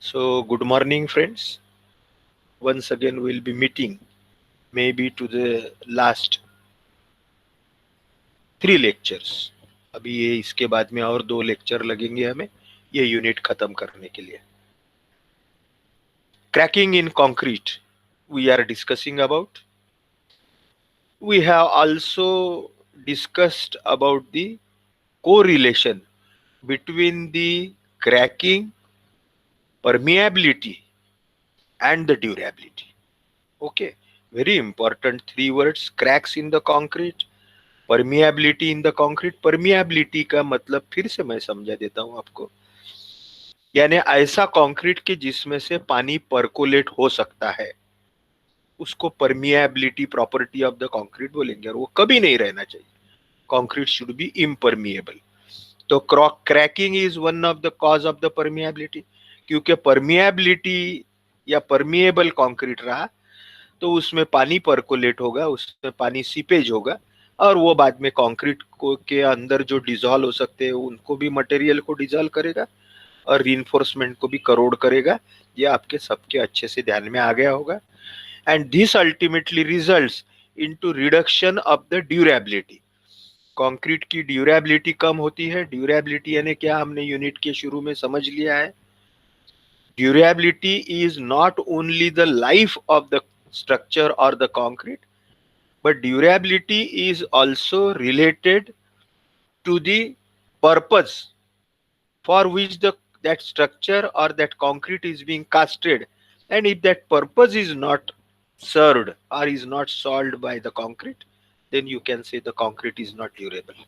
So, good morning, friends. Once again, we'll be meeting maybe to the last 3 lectures. अभी ये इसके बाद में और 2 लेक्चर लगेंगे हमें ये यूनिट खत्म करने के लिए. Cracking in concrete, we are discussing about. We have also discussed about the correlation between the cracking, permeability, and the durability. Okay, very important 3 words: cracks in the concrete, permeability in the concrete. Permeability का मतलब फिर से मैं समझा देता हूं आपको, यानी ऐसा कंक्रीट कि जिसमें से पानी परकोलेट हो सकता है, उसको permeability property of the concrete बोलेंगे, और वो कभी नहीं रहना चाहिए. Concrete should be impermeable. तो cracking is one of the cause of the permeability. क्योंकि परमिएबिलिटी या परमिएबल कंक्रीट रहा तो उसमें पानी परकोलेट होगा, उसमें पानी सीपेज होगा, और वो बाद में कंक्रीट को के अंदर जो डिजॉल्व हो सकते हैं उनको भी मटेरियल को डिजॉल्व करेगा और रीइंफोर्समेंट को भी करोड़ करेगा. ये आपके सबके अच्छे से ध्यान में आ गया होगा. And this ultimately results into reduction of the durability. Concrete की ड्यूरेबिलिटी कम होती है. ड्यूरेबिलिटी यानी क्या, हमने यूनिट के शुरू में समझ लिया है. Durability is not only the life of the structure or the concrete, but durability is also related to the purpose for which that structure or that concrete is being casted. And if that purpose is not served or is not solved by the concrete, then you can say the concrete is not durable.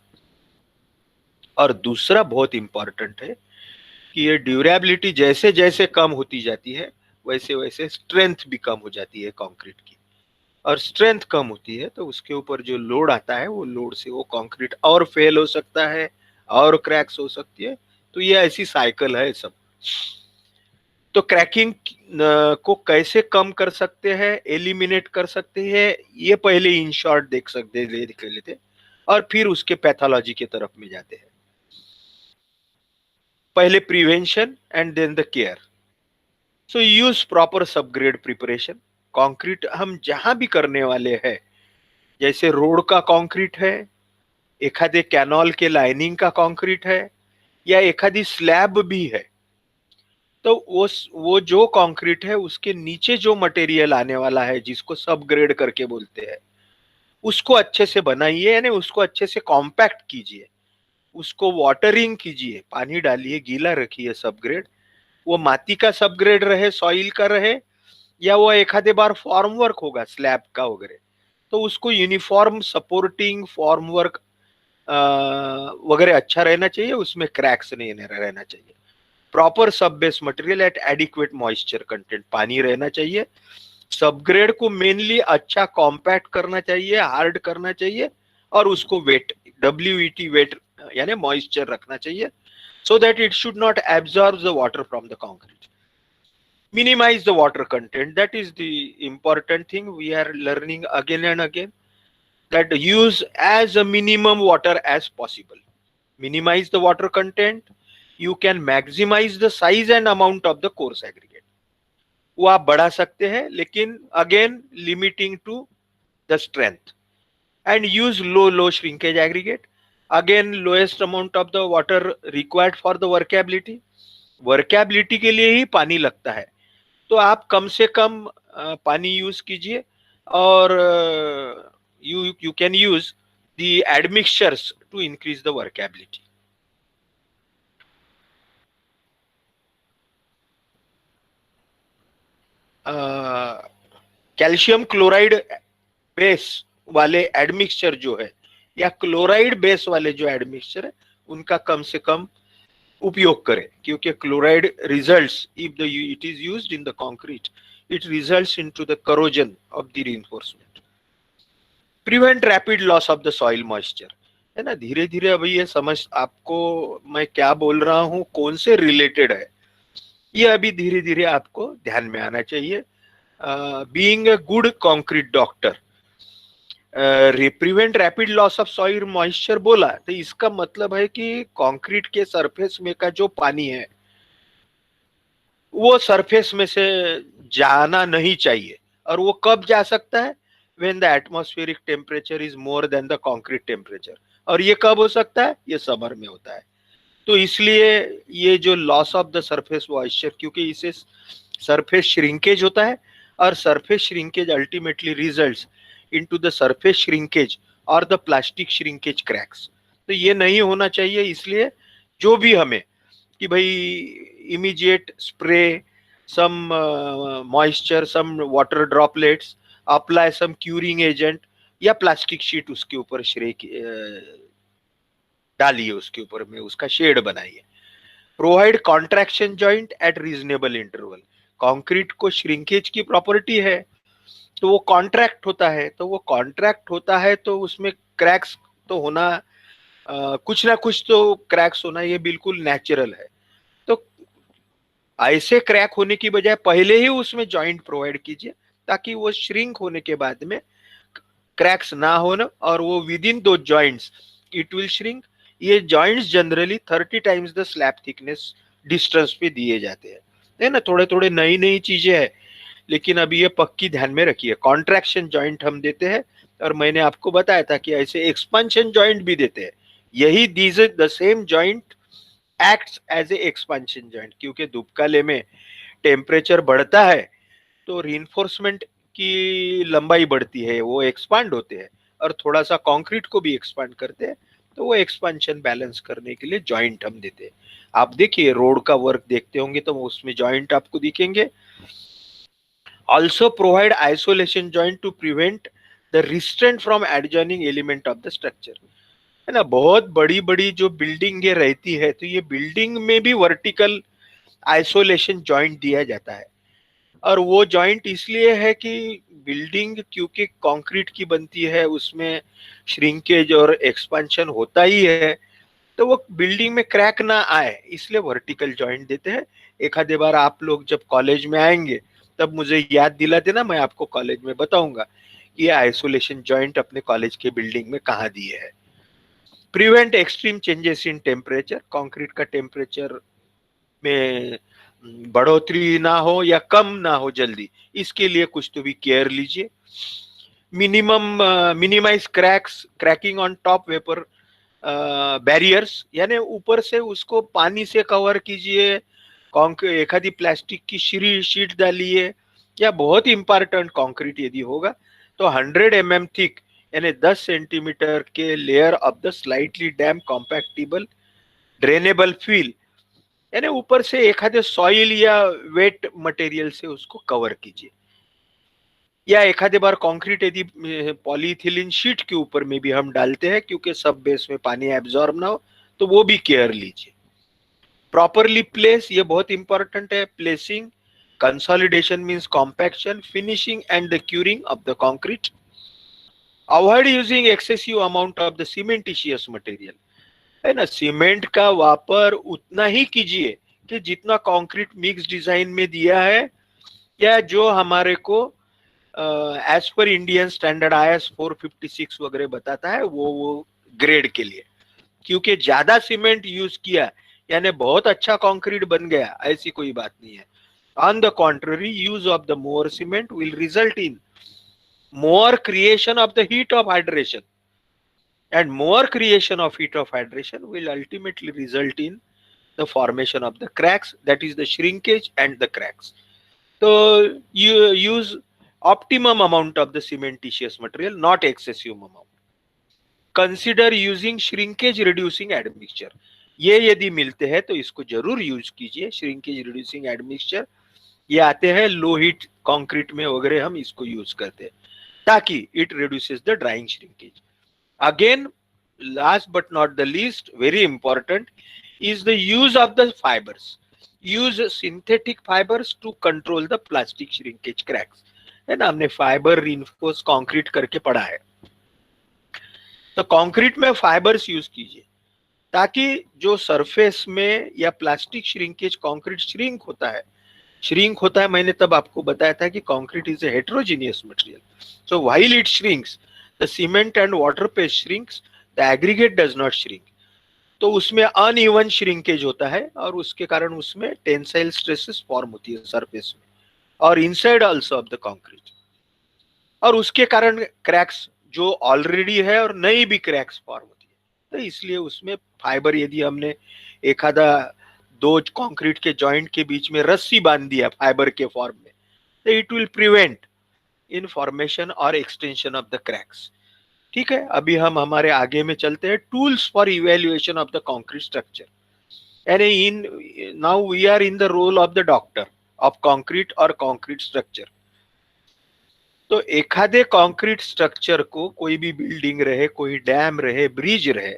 और दूसरा बहुत important है कि ये durability जैसे जैसे कम होती जाती है वैसे वैसे स्ट्रेंथ भी कम हो जाती है कंक्रीट की, और स्ट्रेंथ कम होती है तो उसके ऊपर जो लोड आता है वो लोड से वो कंक्रीट और फेल हो सकता है और क्रैक्स हो सकती है. तो ये ऐसी साइकिल है सब. तो क्रैकिंग को कैसे कम कर सकते हैं, एलिमिनेट कर सकते हैं, ये पहले इन शॉर्ट देख लेते और फिर उसके पैथोलॉजी की तरफ में जाते हैं. पहले prevention and then the care. So use proper subgrade preparation. Concrete हम जहां भी करने वाले हैं, जैसे रोड का कंक्रीट है, एखादे कैनॉल के लाइनिंग का कंक्रीट है, या एखादी स्लैब भी है, तो वो जो कंक्रीट है उसके नीचे जो मटेरियल आने वाला है जिसको सब ग्रेड करके बोलते हैं, उसको अच्छे से बनाइए, यानी उसको अच्छे से कॉम्पैक्ट कीजिए, उसको वाटरिंग कीजिए, पानी डालिए, गीला रखिए. सब ग्रेड वो माटी का सब ग्रेड रहे, सॉइल का रहे, या वो एखादे बार फॉर्म वर्क होगा स्लैब का वगैरह, तो उसको यूनिफॉर्म सपोर्टिंग फॉर्म वर्क वगैरह अच्छा रहना चाहिए, उसमें क्रैक्स नहीं रहना चाहिए. प्रॉपर सब base material at adequate moisture content, पानी रहना चाहिए. सबग्रेड को मेनली अच्छा कॉम्पैक्ट करना चाहिए, हार्ड करना चाहिए, और उसको वेट, WET वेट यानी मॉइस्चर रखना चाहिए, so that it should not absorb the water from the concrete. Minimize the water content, that is the important thing we are learning again and again, that use as a minimum water as possible. Minimize the water content, you can maximize the size and amount of the coarse aggregate. वो आप बढ़ा सकते हैं, लेकिन again limiting to the strength. And use low shrinkage aggregate. Again lowest amount of the water required for the workability. वर्कैबिलिटी के लिए ही पानी लगता है, तो आप कम से कम पानी यूज कीजिए, और you can use the admixtures to increase the workability. Calcium chloride base वाले एडमिक्सचर जो है, या क्लोराइड बेस वाले जो एडमिक्सचर है, उनका कम से कम उपयोग करें, क्योंकि chloride results, if it is used in the concrete, it results into the corrosion of the reinforcement. Prevent rapid loss of the soil moisture, है ना. धीरे धीरे अभी ये समझ आपको मैं क्या बोल रहा हूँ कौन से रिलेटेड है, ये अभी धीरे धीरे आपको ध्यान में आना चाहिए. Being a good concrete doctor, prevent rapid loss of soil moisture बोला, तो इसका मतलब है कि कंक्रीट के सरफेस में का जो पानी है वो सरफेस में से जाना नहीं चाहिए। और वो कब जा सकता है? When the atmospheric temperature is more than the concrete temperature. और ये कब हो सकता है? ये समर में होता है। तो इसलिए ये जो loss of the surface moisture, क्योंकि इसे सरफेस श्रिंकेज होता है, और surface shrinkage ultimately results into the surface shrinkage और द प्लास्टिक श्रिंकेज क्रैक्स। तो ये नहीं होना चाहिए। इसलिए जो भी हमें कि भाई immediate spray some moisture, some water droplets, apply some curing agent, या प्लास्टिक शीट उसके ऊपर डालिए, उसके ऊपर में उसका शेड बनाइए। Provide contraction joint at reasonable interval. Concrete को श्रिंकेज की प्रॉपर्टी है, तो वो कॉन्ट्रैक्ट होता है, तो वो कॉन्ट्रैक्ट होता है तो उसमें क्रैक्स तो होना, कुछ ना कुछ तो क्रैक्स होना, ये बिल्कुल नेचुरल है। तो ऐसे क्रैक होने की बजाय पहले ही उसमें जॉइंट प्रोवाइड कीजिए, ताकि वो श्रिंक होने के बाद में क्रैक्स ना होना, और वो विद इन दो जॉइंट्स इट विल श्रिंक। ये joints generally 30 times the slab thickness distance पे दिए जाते हैं, है ना। थोड़े थोड़े नई नई चीजें हैं, लेकिन अभी ये पक्की ध्यान में रखिए। कॉन्ट्रैक्शन जॉइंट हम देते हैं, और मैंने आपको बताया था कि ऐसे एक्सपांशन जॉइंट भी देते हैं। यही these the same joint acts as a expansion joint, क्योंकि दुबकाले में टेम्परेचर बढ़ता है तो रीइंफोर्समेंट की लंबाई बढ़ती है, वो एक्सपांड होते हैं, और थोड़ा सा कंक्रीट को भी एक्सपांड करते हैं। तो वो एक्सपांशन बैलेंस करने के लिए जॉइंट हम देते हैं। आप देखिए रोड का वर्क देखते होंगे तो उसमें जॉइंट आपको दिखेंगे। Also provide isolation joint to prevent the restraint from adjoining element of the structure, है ना। बहुत बड़ी बड़ी जो बिल्डिंग रहती है, तो ये बिल्डिंग में भी वर्टिकल आइसोलेशन जॉइंट दिया जाता है। और वो जॉइंट इसलिए है कि बिल्डिंग क्योंकि कंक्रीट की बनती है, उसमें श्रिंकेज और एक्सपेंशन होता ही है, तो वो बिल्डिंग में क्रैक ना आए, इसलिए वर्टिकल जॉइंट देते हैं। एक आधे बार आप लोग जब कॉलेज में आएंगे तब मुझे याद दिला देना, मैं आपको कॉलेज में बताऊंगा कि ये आइसोलेशन जॉइंट अपने कॉलेज के बिल्डिंग में कहाँ दिए है। Prevent extreme changes in temperature, concrete का टेम्परेचर में बढ़ोतरी ना हो या कम ना हो जल्दी, इसके लिए कुछ तो भी केयर लीजिए। Minimise cracking on top vapour barriers, यानी ऊपर से उसको पानी से कवर कीजिए, एखादी प्लास्टिक की शीट डालिए, या बहुत इंपॉर्टेंट कंक्रीट यदि होगा तो 100 mm थिक यानी 10 सेंटीमीटर के layer of the slightly damp compactable drainable fill, यानी ऊपर से एखादे सॉइल या वेट मटेरियल से उसको कवर कीजिए। या एखादे बार कंक्रीट यदि पॉलीथिलीन शीट के ऊपर में भी हम डालते हैं, क्योंकि सब बेस में पानी एब्जॉर्ब ना हो, तो वो भी केयर लीजिए। प्रॉपरली प्लेस, ये बहुत इंपॉर्टेंट है। Placing, consolidation means compaction, finishing and the curing of the concrete. Avoid using excessive amount of the cementitious material, है ना। सीमेंट का वापर उतना ही कीजिए कि जितना कंक्रीट मिक्स डिजाइन में दिया है, या जो हमारे को as per Indian standard IS 456 वगैरह बताता है, वो ग्रेड के लिए। क्योंकि ज्यादा सीमेंट यूज किया यानी बहुत अच्छा कंक्रीट बन गया, ऐसी कोई बात नहीं है। On the contrary, use of the more cement will result in more creation of the heat of hydration, and more creation of heat of hydration will ultimately result in the formation of the cracks, that is the shrinkage and the cracks. So you use optimum amount of the cementitious material, not excessive amount. Consider using shrinkage reducing admixture, ये यदि मिलते हैं तो इसको जरूर use कीजिए। Shrinkage reducing admixture ये आते हैं लो हीट कंक्रीट में वगैरह, हम इसको यूज करते हैं ताकि it reduces the drawing shrinkage. Again last but not the least, very important is the use of the fibers. Use synthetic fibers to control the plastic shrinkage cracks, है ना। हमने फाइबर रिइंफोर्स कंक्रीट करके पढ़ा है, तो concrete में fibres use कीजिए ताकि जो सरफेस में या प्लास्टिक श्रिंकेज, कंक्रीट श्रिंक होता है, मैंने तब आपको बताया था कि concrete is a heterogeneous material, so while it shrinks the cement and water paste shrinks, the aggregate does not shrink. तो उसमें अनइवन श्रिंकेज होता है और उसके कारण उसमें टेंसाइल स्ट्रेसेस फॉर्म होती है सरफेस में और inside also of the concrete, और उसके कारण क्रैक्स जो ऑलरेडी है और नई भी क्रैक्स फॉर्म होती है। तो इसलिए उसमें फाइबर, यदि हमने एक आधा दो कंक्रीट के जॉइंट के बीच में रस्सी बांध दिया फाइबर के फॉर्म में, तो it will prevent in formation और एक्सटेंशन ऑफ द क्रैक्स। ठीक है, अभी हम हमारे आगे में चलते हैं, tools for evaluation of the concrete structure. यानी in now we are in the role of the doctor of concrete और कंक्रीट स्ट्रक्चर। तो एखादे कंक्रीट स्ट्रक्चर को, कोई भी बिल्डिंग रहे, कोई डैम रहे, ब्रिज रहे,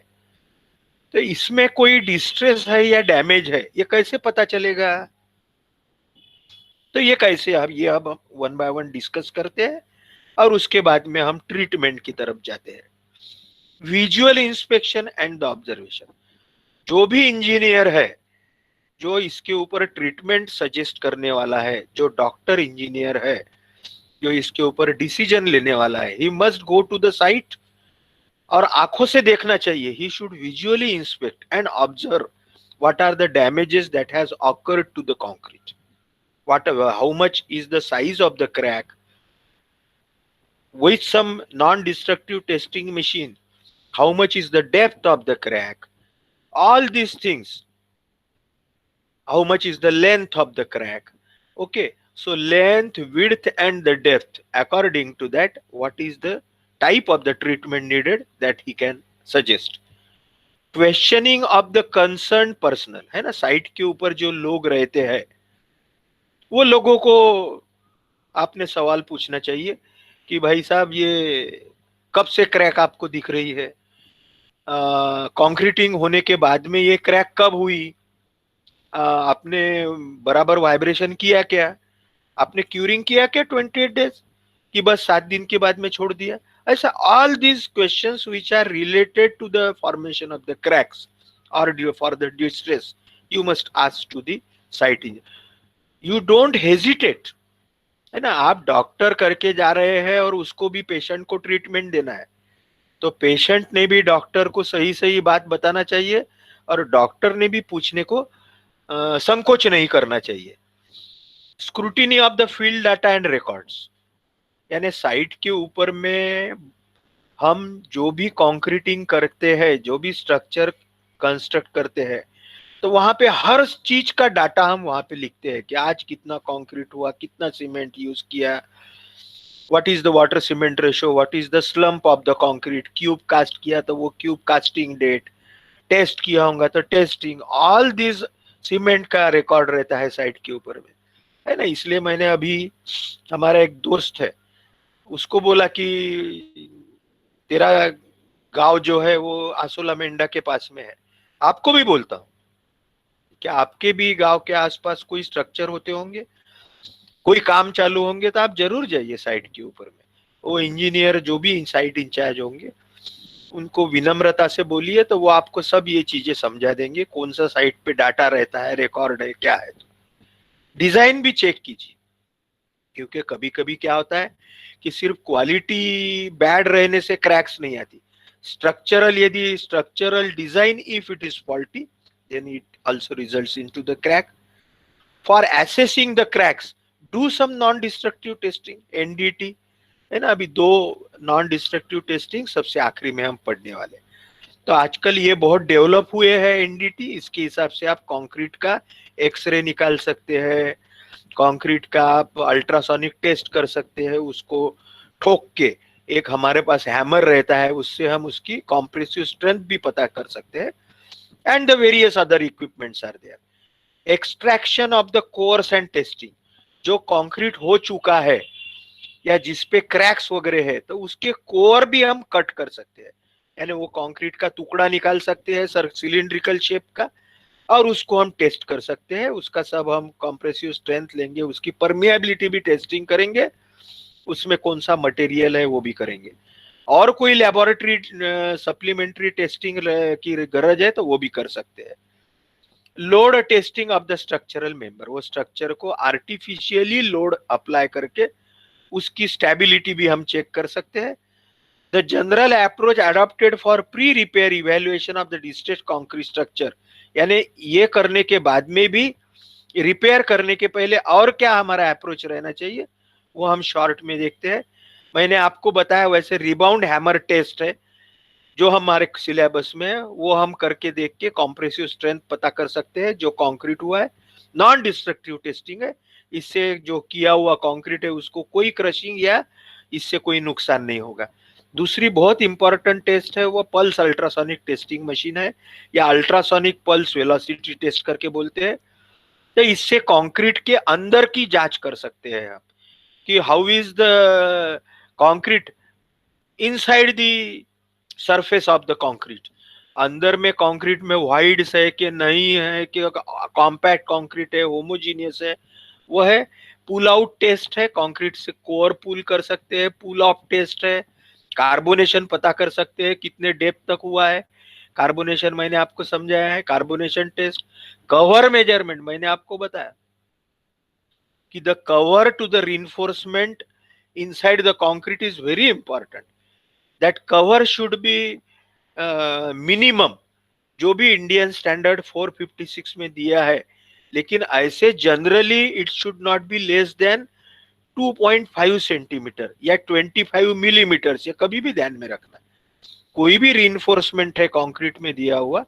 तो इसमें कोई डिस्ट्रेस है या डैमेज है, ये कैसे पता चलेगा? तो ये कैसे, अब वन बाय वन डिस्कस करते हैं और उसके बाद में हम ट्रीटमेंट की तरफ जाते हैं। Visual inspection and the observation. जो भी इंजीनियर है, जो इसके ऊपर ट्रीटमेंट सजेस्ट करने वाला है, जो डॉक्टर इंजीनियर है, जो इसके ऊपर डिसीजन लेने वाला है, he must go to the site और आंखों से देखना चाहिए। He should visually inspect and observe what are the damages that has occurred to the concrete, whatever, how much is the size of the crack, with some non-destructive testing machine, how much is the depth of the crack, all these things, how much is the length of the crack. Okay, so length, width and the depth, according to that what is the type of the treatment needed that he can suggest. Questioning of the concern personal, है ना, site के ऊपर जो लोग रहते हैं वो लोगों को आपने सवाल पूछना चाहिए कि भाई साहब ये कब से क्रैक आपको दिख रही है, कंक्रीटिंग होने के बाद में ये क्रैक कब हुई, आपने बराबर वाइब्रेशन किया क्या, आपने क्यूरिंग किया क्या 28 डेज, कि बस 7 दिन के बाद में छोड़ दिया। ऐसा all these questions which are related to the formation of the cracks और for the distress, you must ask to the site engineer. You don't hesitate, है ना, आप डॉक्टर करके जा रहे हैं और उसको भी पेशेंट को ट्रीटमेंट देना है, तो पेशेंट ने भी डॉक्टर को सही सही बात बताना चाहिए और डॉक्टर ने भी पूछने को संकोच नहीं करना चाहिए। Scrutiny of the field data and records, यानी साइट के ऊपर में हम जो भी कंक्रीटिंग करते हैं, जो भी स्ट्रक्चर कंस्ट्रक्ट करते हैं, तो वहां पे हर चीज का डाटा हम वहां पे लिखते हैं कि आज कितना कंक्रीट हुआ, कितना सीमेंट यूज किया, what is the water cement ratio, what is the slump of the concrete, cube cast किया तो वो क्यूब कास्टिंग डेट, टेस्ट किया होगा तो टेस्टिंग, ऑल दिस सीमेंट का रिकॉर्ड रहता है साइट के ऊपर में, है ना। इसलिए मैंने अभी, हमारा एक दोस्त है, उसको बोला कि तेरा गांव जो है वो आसोला मेंढा के पास में है, आपको भी बोलता हूँ, क्या आपके भी गांव के आसपास कोई स्ट्रक्चर होते होंगे, कोई काम चालू होंगे, तो आप जरूर जाइए साइट के ऊपर में। वो इंजीनियर जो भी साइट इंचार्ज होंगे उनको विनम्रता से बोलिए, तो वो आपको सब ये चीजें समझा देंगे, कौन सा साइट पे डाटा रहता है, रिकॉर्ड है, क्या है। डिजाइन भी चेक कीजिए, क्योंकि कभी कभी क्या होता है कि सिर्फ क्वालिटी बैड रहने से क्रैक्स नहीं आती, स्ट्रक्चरल, यदि structural design if it is faulty then it also results into the crack. For assessing the cracks do some non destructive testing, NDT, है ना। अभी 2 नॉन डिस्ट्रक्टिव टेस्टिंग सबसे आखिरी में हम पढ़ने वाले। तो आजकल ये बहुत डेवलप हुए हैं एनडीटी, इसके हिसाब से आप कंक्रीट का एक्सरे निकाल सकते हैं, कंक्रीट का आप अल्ट्रासोनिक टेस्ट कर सकते हैं, उसको ठोक के, एक हमारे पास हैमर रहता है, उससे हम उसकी कॉम्प्रेसिव स्ट्रेंथ भी पता कर सकते हैं, and the various other equipments are there. Extraction of the cores and testing, जो कंक्रीट हो चुका है या जिसपे क्रैक्स वगैरह है, तो उसके कोर भी हम कट कर सकते हैं, यानी वो कंक्रीट का टुकड़ा निकाल सकते हैं सर सिलिंड्रिकल शेप का, और उसको हम टेस्ट कर सकते हैं, उसका सब हम कंप्रेसिव स्ट्रेंथ लेंगे, उसकी परमिएबिलिटी भी टेस्टिंग करेंगे, उसमें कौन सा मटेरियल है वो भी करेंगे, और कोई लेबोरेटरी सप्लीमेंट्री टेस्टिंग की गरज है तो वो भी कर सकते हैं। Load testing of the structural member, वो स्ट्रक्चर को आर्टिफिशियली लोड अप्लाई करके उसकी स्टेबिलिटी भी हम चेक कर सकते हैं, the general approach adopted for pre repair evaluation of the distressed concrete structure, यानी ये करने के बाद में भी, रिपेयर करने के पहले और क्या हमारा अप्रोच रहना चाहिए, वो हम शॉर्ट में देखते हैं। मैंने आपको बताया वैसे रिबाउंड हैमर टेस्ट है जो हमारे सिलेबस में है, वो हम करके देख के कॉम्प्रेसिव स्ट्रेंथ पता कर सकते हैं जो कंक्रीट हुआ है। नॉन डिस्ट्रक्टिव टेस्टिंग है, इससे जो किया हुआ कंक्रीट है उसको कोई क्रशिंग या इससे कोई नुकसान नहीं होगा। दूसरी बहुत इंपॉर्टेंट टेस्ट है वो पल्स अल्ट्रासोनिक टेस्टिंग मशीन है, या अल्ट्रासोनिक पल्स वेलोसिटी टेस्ट करके बोलते हैं। तो इससे कंक्रीट के अंदर की जांच कर सकते हैं आप कि how is the concrete inside the surface of the concrete, अंदर में कंक्रीट में वाइड्स है कि नहीं है, कि कॉम्पैक्ट कंक्रीट है, होमोजीनियस है, वो है। पुल आउट टेस्ट है, कंक्रीट से कोर पुल कर सकते हैं। पुल ऑफ टेस्ट है, कार्बोनेशन पता कर सकते हैं कितने डेप्थ तक हुआ है, कार्बोनेशन मैंने आपको समझाया है, कार्बोनेशन टेस्ट। कवर मेजरमेंट मैंने आपको बताया कि the cover to the reinforcement inside the concrete is very important. That cover should be minimum, जो भी इंडियन स्टैंडर्ड 456 में दिया है, लेकिन ऐसे generally it should not be less than 2.5 centimetre या 25 मिलीमीटर, ये कभी भी ध्यान में रखना। कोई भी रीइंफोर्समेंट है कंक्रीट में दिया हुआ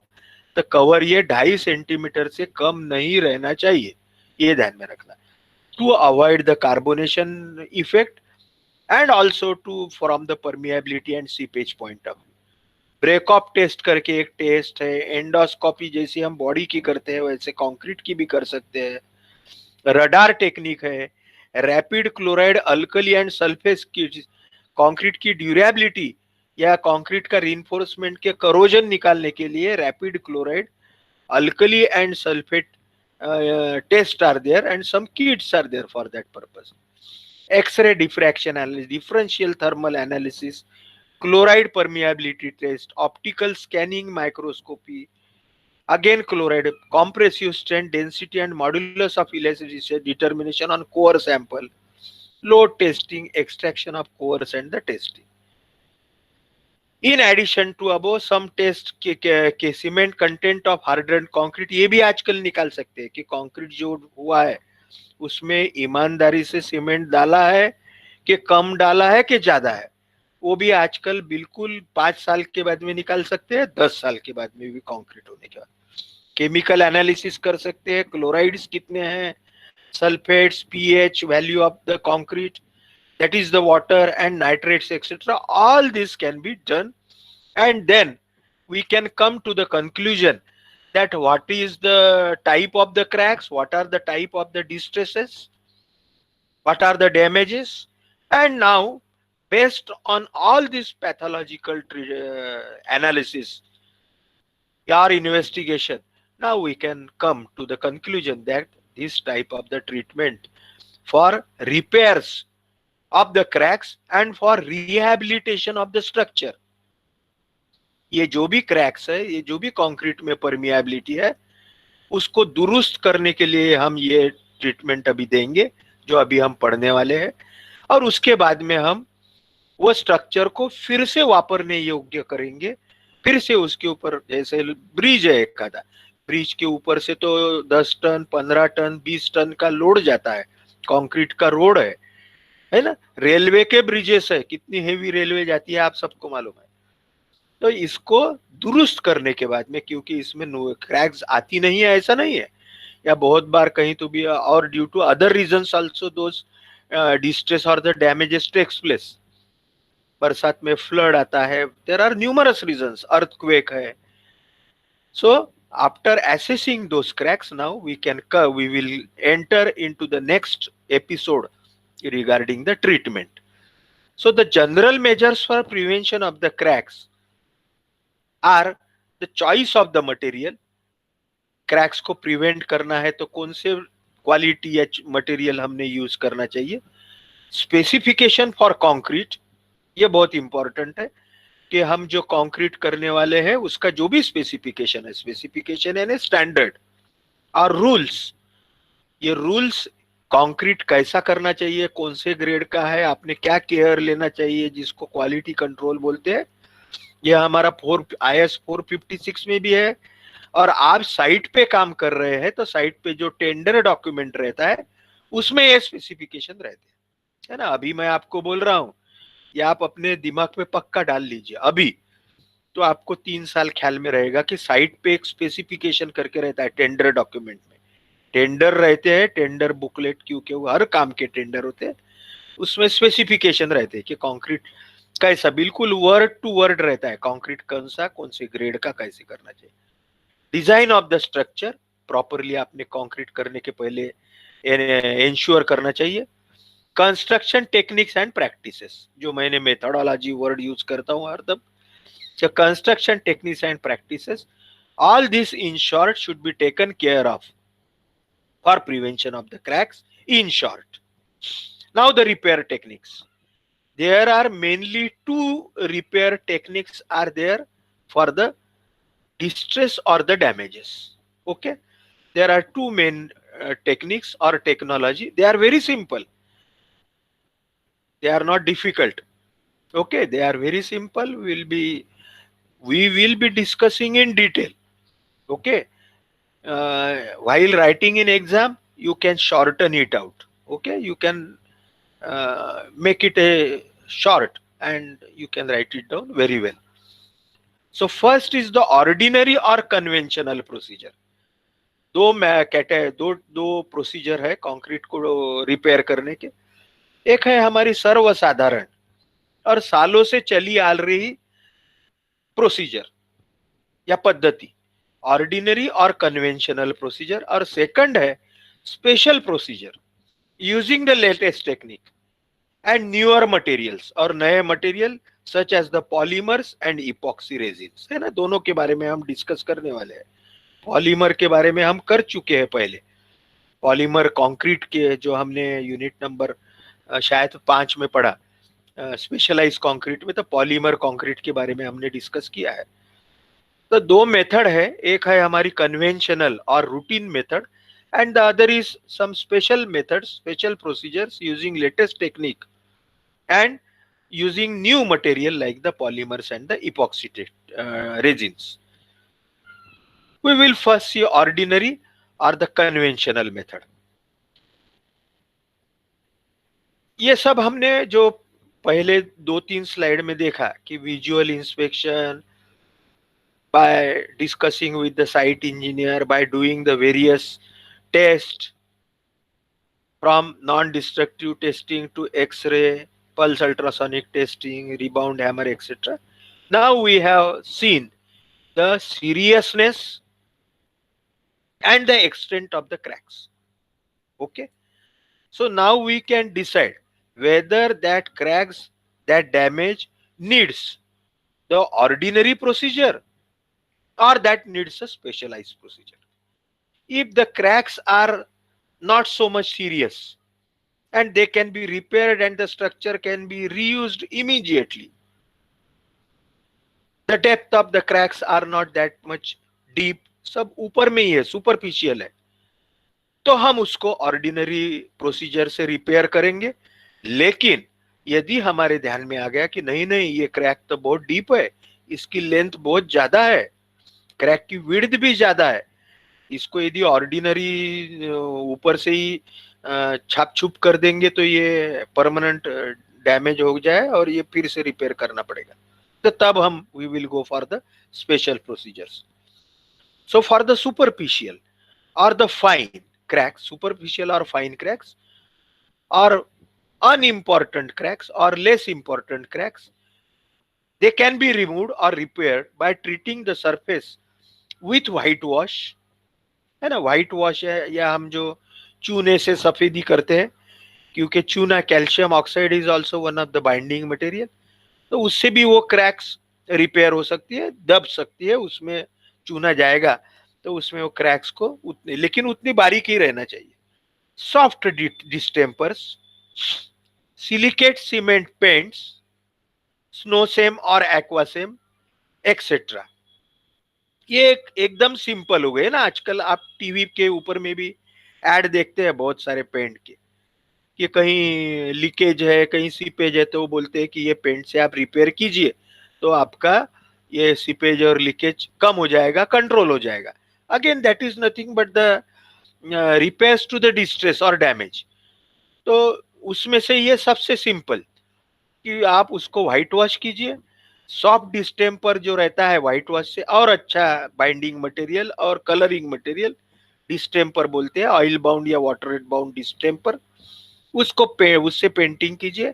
तो कवर ये 2.5 सेंटीमीटर से कम नहीं रहना चाहिए, ये ध्यान में रखना, to avoid the carbonation effect and also to from the permeability and seepage point of view. Break off test करके एक टेस्ट है, एंडोस्कोपी जैसी हम बॉडी की करते हैं वैसे कंक्रीट की भी कर सकते हैं। रडार टेक्निक है, rapid chloride alkali and sulphate की कंक्रीट की ड्यूरेबिलिटी या कंक्रीट का रीइंफोर्समेंट के करोजन निकालने के लिए rapid chloride alkali and sulphate test are there and some kits are there for that purpose. X ray diffraction analysis, differential thermal analysis, chloride permeability test, optical scanning microscopy, again chloride, compressive strength, density and modulus of elasticity determination on core sample, load testing, extraction of cores and the testing. In addition to above, some test के cement content of harden concrete ये भी आजकल निकाल सकते हैं कि concrete जो हुआ है उसमें ईमानदारी से सीमेंट डाला है कि कम डाला है कि ज्यादा है, वो भी आजकल बिल्कुल 5 साल के बाद में निकाल सकते हैं, 10 साल के बाद में भी कंक्रीट होने के बाद। केमिकल एनालिसिस कर सकते हैं, क्लोराइड्स कितने हैं, sulphates, pH value of the concrete, that is the water and nitrates etc. All this can be done and then we can come to the conclusion that what is the type of the cracks, what are the type of the distresses, what are the damages, and now based on all this pathological analysis or investigation, now we can come to the conclusion that this type of the treatment for repairs of the cracks and for rehabilitation of the structure, ये जो भी cracks है, ये जो भी concrete में permeability है, उसको दुरुस्त करने के लिए हम ये ट्रीटमेंट अभी देंगे जो अभी हम पढ़ने वाले हैं, और उसके बाद में हम वो स्ट्रक्चर को फिर से वापरने योग्य करेंगे। फिर से उसके ऊपर, जैसे ब्रिज है एक आधा, ब्रिज के ऊपर से तो 10 टन 15 टन 20 टन का लोड जाता है, कंक्रीट का रोड है ना। रेलवे के ब्रिजेस है, कितनी हेवी रेलवे जाती है आप सबको मालूम है। तो इसको दुरुस्त करने के बाद में, क्योंकि इसमें क्रैक्स आती नहीं है ऐसा नहीं है, या बहुत बार कहीं तो भी, और due to other reasons also those distress और द डैमेजेस टेक्स प्लेस। बरसात में फ्लड आता है, there are numerous reasons, earthquake है। So after assessing those cracks, now we will enter into the next episode regarding the treatment. So the general measures for prevention of the cracks are the choice of the material. Cracks को prevent करना है तो कौन से quality या material हमने use करना चाहिए। स्पेसिफिकेशन फॉर कंक्रीट, ये बहुत इंपॉर्टेंट है कि हम जो कंक्रीट करने वाले हैं उसका जो भी स्पेसिफिकेशन है, स्पेसिफिकेशन यानी स्टैंडर्ड और रूल्स, ये रूल्स कंक्रीट कैसा करना चाहिए, कौन से ग्रेड का है, आपने क्या केयर लेना चाहिए, जिसको क्वालिटी कंट्रोल बोलते हैं। ये हमारा 4 IS 456 में भी है। और आप साइट पे काम कर रहे हैं तो साइट पे जो टेंडर डॉक्यूमेंट रहता है उसमें ये स्पेसिफिकेशन रहते हैं, है ना। अभी मैं आपको बोल रहा हूँ, ये आप अपने दिमाग में पक्का डाल लीजिए अभी, तो आपको 3 साल ख्याल में रहेगा कि साइट पे एक स्पेसिफिकेशन करके रहता है टेंडर डॉक्यूमेंट में। टेंडर रहते हैं, टेंडर बुकलेट, क्योंकि वो हर काम के टेंडर होते हैं, उसमें स्पेसिफिकेशन रहते हैं कि कंक्रीट कैसा, बिल्कुल वर्ड टू वर्ड रहता है, कंक्रीट कौन सा, कौन से ग्रेड का, कैसे करना चाहिए। Design of the structure properly आपने कंक्रीट करने के पहले इंश्योर करना चाहिए। कंस्ट्रक्शन टेक्निक्स एंड प्रैक्टिसेस, जो मैंने मेथोडोलॉजी वर्ड यूज करता हूँ हरदम, so construction techniques and practices, all this in short should be taken care of for prevention of the cracks in short. Now the repair techniques, there are mainly two repair techniques are there for the distress or the damages. Okay, there are two main techniques or technology. They are very simple, they are not difficult. Okay, they are very simple, we will be discussing in detail. Okay, while writing in exam you can shorten it out. Okay, you can make it a short and you can write it down very well. So first is the ordinary or conventional procedure. दो मैं कहते हैं, दो दो procedure है concrete को repair करने के। एक है हमारी सर्वसाधारण और सालों से चली आ रही प्रोसीजर या पद्धति, ऑर्डिनरी और कन्वेंशनल प्रोसीजर। और सेकंड है special procedure using the latest technique and newer materials, और नए material such as the polymers and epoxy resins, है ना। दोनों के बारे में हम डिस्कस करने वाले हैं। पॉलीमर के बारे में हम कर चुके हैं पहले, पॉलीमर कंक्रीट के जो हमने यूनिट नंबर शायद 5 में पढ़ा, स्पेशलाइज कंक्रीट में, तो पॉलीमर कंक्रीट के बारे में हमने डिस्कस किया है। तो दो मेथड है, एक है हमारी कन्वेंशनल और routine method and the other is some special method, special procedures using latest technique and using new material like the polymers and the epoxy resins. We will first see ordinary or the conventional method. ये सब हमने जो पहले 2-3 slide में देखा कि visual inspection, by discussing with the site engineer, by doing the various tests from non-destructive testing to X-ray, pulse ultrasonic testing, rebound hammer, etc. Now we have seen the seriousness and the extent of the cracks. Okay, so now we can decide whether that cracks, that damage needs the ordinary procedure or that needs a specialized procedure. If the cracks are not so much serious and they can be repaired and the structure can be reused immediately, the depth of the cracks are not that much deep, सब ऊपर में ही है, superficial है, तो हम उसको ordinary procedure से repair करेंगे। लेकिन यदि हमारे ध्यान में आ गया कि नहीं नहीं, ये क्रैक तो बहुत डीप है, इसकी लेंथ बहुत ज्यादा है, क्रैक की विड्थ भी ज्यादा है, इसको यदि ऑर्डिनरी ऊपर से ही छाप छुप कर देंगे तो ये परमानेंट डैमेज हो जाए और ये फिर से रिपेयर करना पड़ेगा, तो तब हम we will go for the special procedures. So for the superficial or the fine cracks, superficial or fine cracks, or unimportant cracks or less important cracks, they can be removed or repaired by treating the surface with whitewash. है ना, white wash है या हम जो चूने से सफेदी करते हैं, क्योंकि चूना calcium oxide is also one of the binding material, तो उससे भी वो क्रैक्स रिपेयर हो सकती है, दब सकती है, उसमें चूना जाएगा तो उसमें वो क्रैक्स को उतने, लेकिन उतनी बारीक ही रहना चाहिए. सॉफ्ट डिस्टेम्पर्स, सिलिकेट सीमेंट पेंट्स, स्नोसेम और एक्वासेम एक्सेट्रा. ये एकदम सिंपल हो गए ना, आजकल आप टीवी के ऊपर में भी ऐड देखते हैं बहुत सारे पेंट के कि कहीं लीकेज है, कहीं सीपेज है, तो वो बोलते हैं कि ये पेंट से आप रिपेयर कीजिए तो आपका ये सीपेज और लीकेज कम हो जाएगा, कंट्रोल हो जाएगा। Again that is nothing but the repairs to the distress और डैमेज। तो उसमें से ये सबसे सिंपल कि आप उसको व्हाइट वॉश कीजिए। सॉफ्ट डिस्टेम्पर जो रहता है व्हाइट वॉश से और अच्छा बाइंडिंग मटेरियल और कलरिंग मटेरियल डिस्टेम्पर बोलते हैं, ऑयल बाउंड या वाटर बाउंड डिस्टेम्पर, उससे पेंटिंग कीजिए।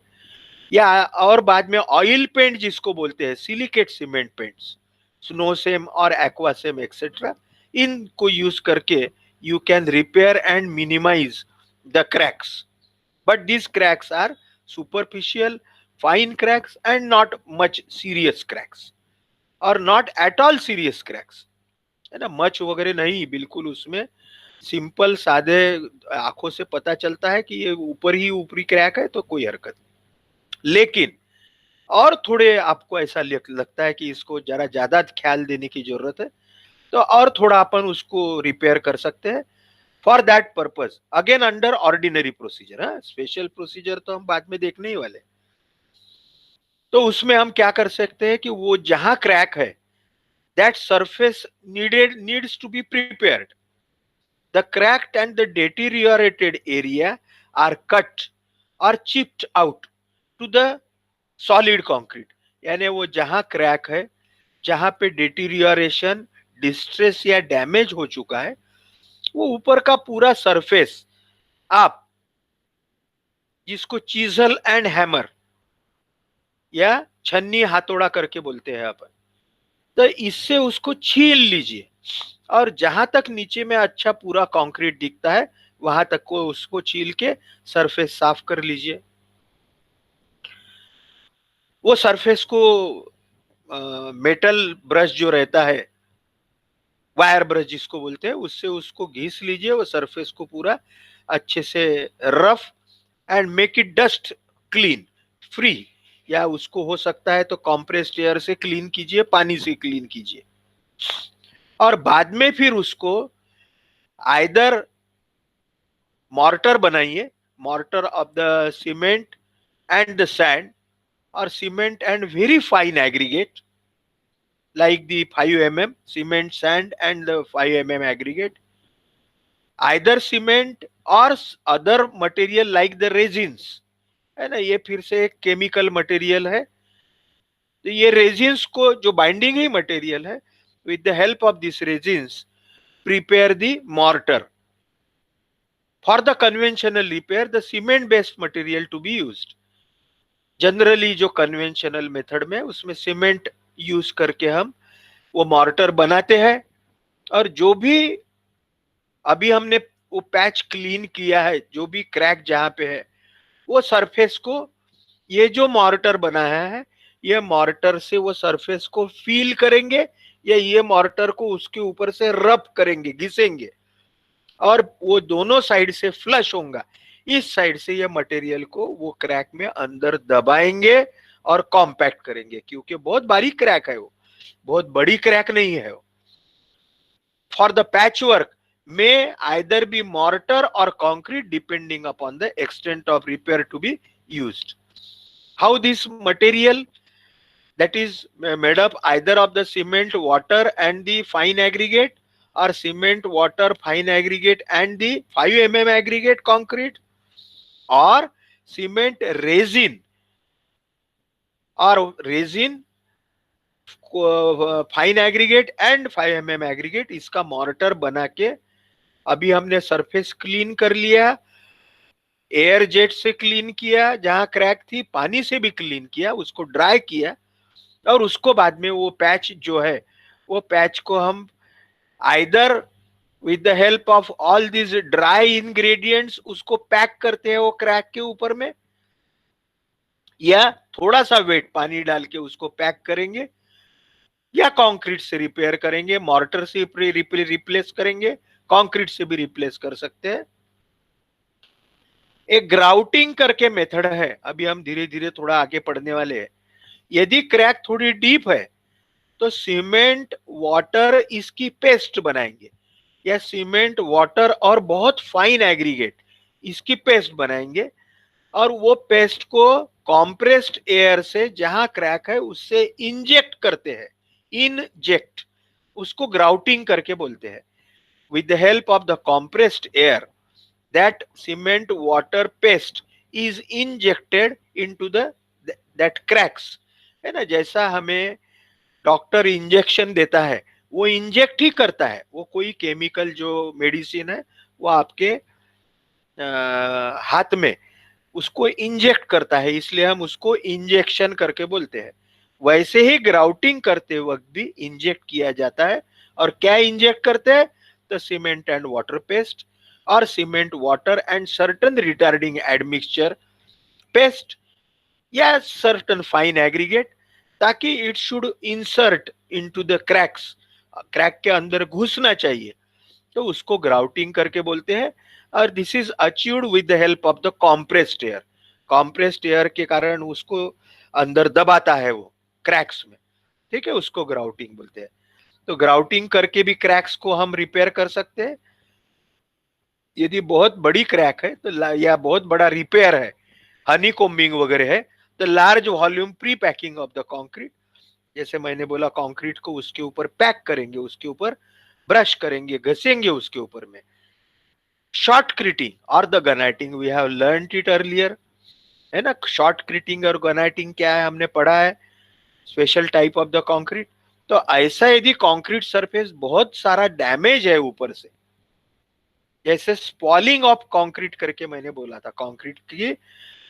या और बाद में ऑयल पेंट जिसको बोलते हैं, सिलिकेट सीमेंट पेंट्स, स्नोसेम और एक्वासेम एक्सेट्रा, इनको यूज करके you can repair and minimize the cracks, but these cracks are superficial, fine cracks and not much serious cracks or not at all serious cracks, है ना। Much वगैरह नहीं, बिल्कुल उसमें simple सादे आंखों से पता चलता है कि ये ऊपर ही ऊपरी क्रैक है तो कोई हरकत नहीं। लेकिन और थोड़े आपको ऐसा लगता है कि इसको जरा ज्यादा ख्याल देने की जरूरत है, तो और थोड़ा अपन उसको रिपेयर कर सकते हैं। For that purpose again under ordinary procedure, हाँ, स्पेशल प्रोसीजर तो हम बाद में देखने ही वाले। तो उसमें हम क्या कर सकते हैं कि वो जहां क्रैक है, that surface needs to be prepared. The cracked and the deteriorated area are cut or chipped out to the solid concrete। यानी वो जहां क्रैक है, जहां पे डिटीरियोरेशन, डिस्ट्रेस या डैमेज हो चुका है, वो ऊपर का पूरा सरफेस आप जिसको चीजल एंड हैमर या छन्नी हाथोड़ा करके बोलते हैं अपन, तो इससे उसको छील लीजिए और जहां तक नीचे में अच्छा पूरा कंक्रीट दिखता है वहां तक को उसको छील के सरफेस साफ कर लीजिए। वो सरफेस को मेटल ब्रश जो रहता है, वायर ब्रश जिसको बोलते हैं, उससे उसको घिस लीजिए वो सरफेस को पूरा अच्छे से rough, and make it dust clean free. या उसको हो सकता है तो कॉम्प्रेस्ड एयर से क्लीन कीजिए, पानी से क्लीन कीजिए। और बाद में फिर उसको आइदर मॉर्टर बनाइए, mortar of the cement and the sand, और cement and very fine aggregate like the 5 mm cement sand and the 5 mm aggregate, either cement or other material like the resins, है ना। ये फिर से एक chemical material है, तो ये रेजिन्स को जो बाइंडिंग ही मटेरियल है, with the help of this resins prepare the mortar. For the conventional repair the cement based material to be used. Generally जो कन्वेंशनल मेथड में उसमें सीमेंट यूज करके हम वो मॉर्टर बनाते हैं। और जो भी अभी हमने वो पैच क्लीन किया है, जो भी क्रैक जहां पे है, वो सरफेस को ये जो मॉर्टर बनाया है, ये मॉर्टर से वो सरफेस को फील करेंगे या ये मॉर्टर को उसके ऊपर से रब करेंगे, घिसेंगे, और वो दोनों साइड से फ्लश होगा। इस साइड से ये मटेरियल को वो क्रैक में अंदर दबाएंगे और कॉम्पैक्ट करेंगे, क्योंकि बहुत बारीक क्रैक है, वो बहुत बड़ी क्रैक नहीं है वो। For the patch work may either be mortar or concrete depending upon the extent of repair to be used. How this material that is made up either of the cement, water and the fine aggregate, or cement, water, fine aggregate and the 5 mm aggregate concrete, or cement, resin or resin, fine aggregate and 5 mm aggregate, इसका mortar बना के अभी हमने surface clean कर लिया, air jet से clean किया, जहां क्रैक थी पानी से भी क्लीन किया, उसको ड्राई किया, और उसको बाद में वो पैच जो है, वो पैच को हम either with the help of all this dry ingredients उसको पैक करते हैं वो क्रैक के ऊपर में, या थोड़ा सा वेट पानी डाल के उसको पैक करेंगे, या कंक्रीट से रिपेयर करेंगे, मॉर्टर से रिप्लेस करेंगे, कंक्रीट से भी रिप्लेस कर सकते हैं। एक ग्राउटिंग करके मेथड है, अभी हम धीरे धीरे थोड़ा आगे पढ़ने वाले हैं। यदि क्रैक थोड़ी डीप है तो सीमेंट, वाटर इसकी पेस्ट बनाएंगे, या सीमेंट, वाटर और बहुत फाइन एग्रीगेट, इसकी पेस्ट बनाएंगे और वो पेस्ट को कॉम्प्रेस्ड एयर से जहां क्रैक है उससे इंजेक्ट करते हैं, इंजेक्ट, उसको ग्राउटिंग करके बोलते हैं। With the help of the compressed air that cement water paste is injected into the that cracks, है ना। जैसा हमें डॉक्टर इंजेक्शन देता है वो इंजेक्ट ही करता है, वो कोई केमिकल जो मेडिसिन है वो आपके हाथ में उसको इंजेक्ट करता है, इसलिए हम उसको इंजेक्शन करके बोलते हैं। वैसे ही ग्राउटिंग करते वक्त भी इंजेक्ट किया जाता है। और क्या इंजेक्ट करते हैं? तो सीमेंट एंड वाटर पेस्ट और cement water and certain retarding admixture paste या सर्टन फाइन एग्रीगेट, ताकि it should insert into the cracks, crack के अंदर घुसना चाहिए, तो उसको ग्राउटिंग करके बोलते हैं। और this is achieved with the help of the compressed air, compressed air के कारण उसको अंदर दबाता है वो क्रैक्स में, ठीक है, उसको ग्राउटिंग बोलते हैं। तो ग्राउटिंग करके भी क्रैक्स को हम रिपेयर कर सकते हैं। यदि बहुत बड़ी क्रैक है तो या बहुत बड़ा रिपेयर है, हनी कोम्बिंग वगैरह है, तो large volume pre packing of the concrete, जैसे मैंने बोला कंक्रीट को उसके ऊपर पैक करेंगे, उसके ऊपर ब्रश करेंगे, घसेंगे उसके ऊपर में। शॉर्टक्रिटिंग और the guniting, we have learned it earlier, है ना। शॉर्टक्रिटिंग और गनाइटिंग क्या है, हमने पढ़ा है, special type of the concrete. तो ऐसा यदि कंक्रीट सरफेस बहुत सारा डैमेज है ऊपर से, जैसे स्पॉलिंग ऑफ कंक्रीट करके मैंने बोला था, कंक्रीट की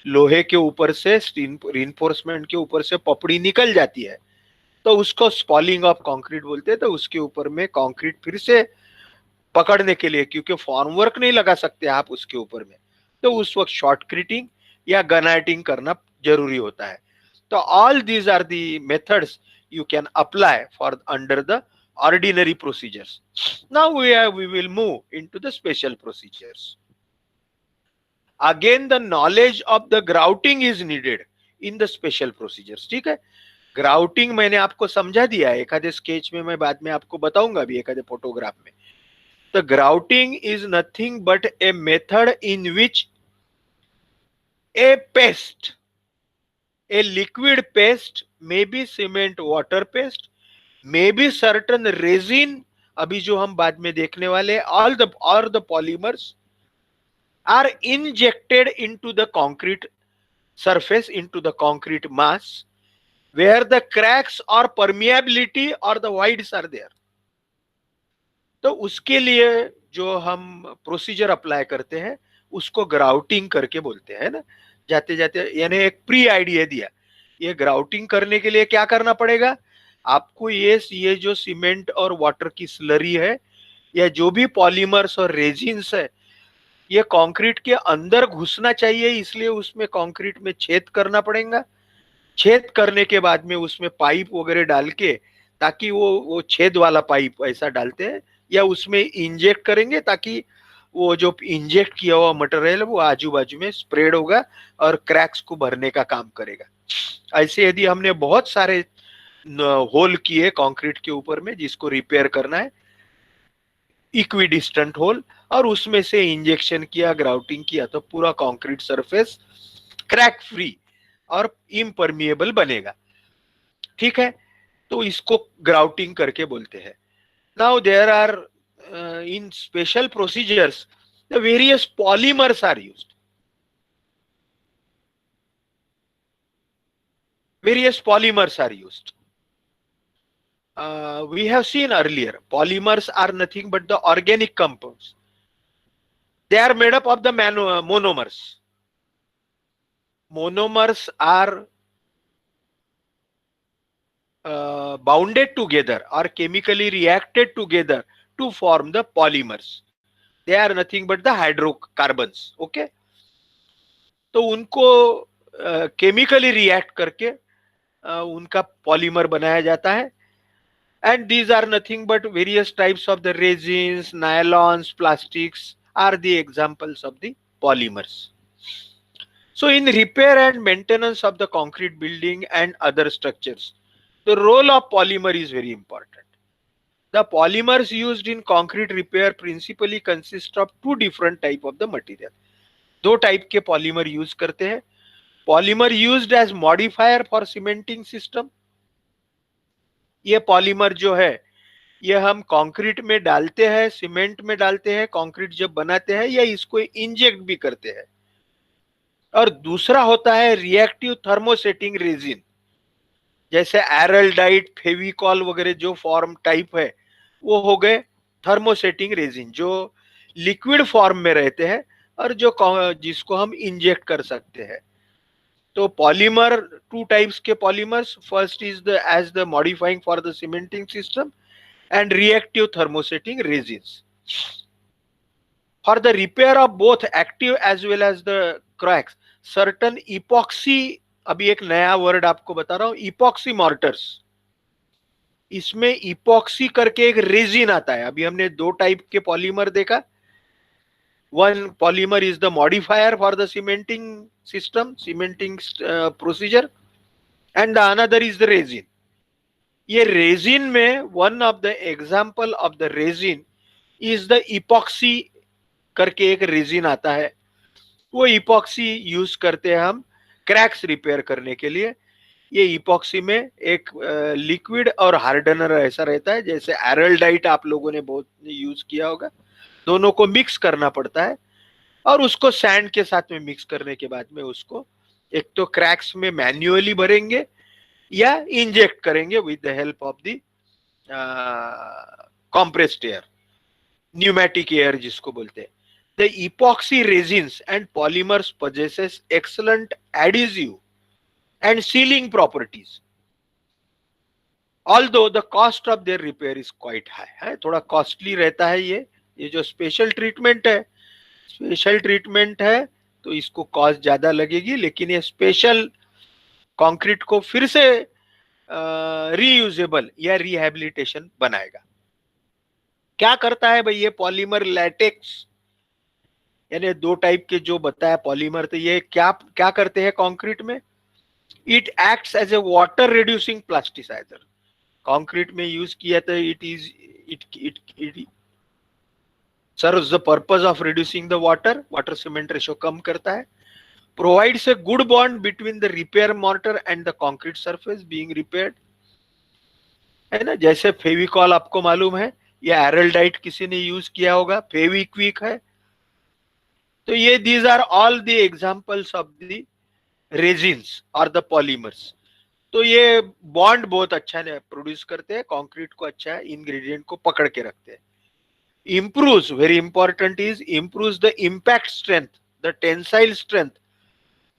लोहे के ऊपर से रिइंफोर्समेंट के ऊपर से पपड़ी निकल जाती है, तो उसको स्पॉलिंग ऑफ कंक्रीट बोलते हैं। तो उसके ऊपर में कंक्रीट फिर से पकड़ने के लिए, क्योंकि फॉर्मवर्क नहीं लगा सकते आप उसके ऊपर में, तो उस वक्त शॉर्टक्रिटिंग या गनाइटिंग करना जरूरी होता है। तो all these are the methods you can apply for under the ordinary procedures. Now we will move into the special procedures. Again the knowledge of the grouting is needed in the special procedures, ठीक है। Grouting मैंने आपको समझा दिया है, एक आधे sketch में, मैं बाद में आपको बताऊंगा भी एक आधे फोटोग्राफ में। The grouting is nothing but a method in which a paste, a liquid paste, may be cement water paste, may be certain resin, अभी जो हम बाद में देखने वाले, all the polymers are injected into the concrete surface, into the concrete mass, where the cracks or permeability or the voids are there. तो उसके लिए जो हम प्रोसीजर अप्लाई करते हैं उसको ग्राउटिंग करके बोलते हैं ना। जाते जाते यानी एक प्री आइडिया दिया, ये ग्राउटिंग करने के लिए क्या करना पड़ेगा आपको, ये जो सीमेंट और वाटर की स्लरी है या जो भी पॉलीमर्स और रेजिन्स है, ये कंक्रीट के अंदर घुसना चाहिए, इसलिए उसमें कंक्रीट में छेद करना पड़ेगा। छेद करने के बाद में उसमें पाइप वगैरह डाल के, ताकि वो छेद वाला पाइप ऐसा डालते हैं या उसमें इंजेक्ट करेंगे, ताकि वो जो इंजेक्ट किया हुआ मटेरियल वो आजू बाजू में स्प्रेड होगा और क्रैक्स को भरने का काम करेगा। ऐसे यदि हमने बहुत सारे होल किए कंक्रीट के ऊपर में जिसको रिपेयर करना है, इक्विडिस्टेंट होल, और उसमें से इंजेक्शन किया, ग्राउटिंग किया, तो पूरा कंक्रीट सरफेस क्रैक फ्री और इम्परमिएबल बनेगा, ठीक है। तो इसको ग्राउटिंग करके बोलते हैं। Now there are in special procedures the various polymers are used, various polymers are used. We have seen earlier, polymers are nothing but the organic compounds. They are made up of the monomers. Monomers are bounded together or chemically reacted together to form the polymers. They are nothing but the hydrocarbons. Okay, तो उनको chemically react करके उनका polymer बनाया जाता है। And these are nothing but various types of the resins, nylons, plastics are the examples of the polymers. So in repair and maintenance of the concrete building and other structures, the role of polymer is very important. The polymers used in concrete repair principally consist of two different type of the material. दो type के polymer use करते हैं. Polymer used as modifier for cementing system. ये polymer जो है ये हम concrete में डालते हैं, सीमेंट में डालते हैं, कंक्रीट जब बनाते हैं या इसको इंजेक्ट भी करते हैं. और दूसरा होता है रिएक्टिव थर्मोसेटिंग रेजिन, जैसे एरल्डाइट, फेविकॉल वगैरह जो फॉर्म टाइप है वो हो गए थर्मोसेटिंग रेजिन, जो लिक्विड फॉर्म में रहते हैं और जो जिसको हम इंजेक्ट कर सकते हैं. तो पॉलीमर टू टाइप्स के polymers, first is the as the modifying for the cementing system and reactive thermosetting resins. For the repair of both active as well as the cracks, certain epoxy, अभी एक नया word आपको बता रहा हूं, epoxy mortars. इसमें epoxy करके एक रेजिन आता है. अभी हमने दो टाइप के पॉलीमर देखा. One polymer is the modifier for the cementing system, cementing procedure, and the another is the resin. ये रेजिन में one of the example of the resin is the epoxy करके एक रेजिन आता है. वो epoxy use करते हैं हम क्रैक्स रिपेयर करने के लिए. ये इपॉक्सी में एक लिक्विड और हार्डनर ऐसा रहता है, जैसे एरल्डाइट आप लोगों ने बहुत यूज किया होगा. दोनों को मिक्स करना पड़ता है और उसको सैंड के साथ में मिक्स करने के बाद में उसको एक तो क्रैक्स में मैन्युअली भरेंगे या इंजेक्ट करेंगे with the help of the compressed air, pneumatic air जिसको बोलते हैं. The epoxy resins and polymers possesses excellent adhesive and sealing properties, although the cost of their repair is quite high. है थोड़ा costly रहता है. ये जो स्पेशल ट्रीटमेंट है तो इसको कॉस्ट ज्यादा लगेगी, लेकिन ये स्पेशल कंक्रीट को फिर से रीयूजेबल या रिहेबिलिटेशन बनाएगा. क्या करता है भाई ये पॉलीमर? लैटेक्स, यानी दो टाइप के जो बताया पॉलीमर, तो ये क्या क्या करते हैं कंक्रीट में? It acts as a water reducing plasticiser. Concrete में यूज किया तो it serves the purpose of reducing the water cement ratio कम करता है. provides a good bond between the repair mortar and the concrete surface being repaired. है ना, जैसे फेविकॉल आपको मालूम है या एरल्डाइट किसी ने यूज किया होगा, फेविक्विक है. तो ये these are all the examples of the resins or the polymers. तो ये बॉन्ड बहुत अच्छा प्रोड्यूस करते हैं, कंक्रीट को अच्छा इंग्रेडिएंट को पकड़ के रखते हैं. improves, very important is improves the impact strength, the tensile strength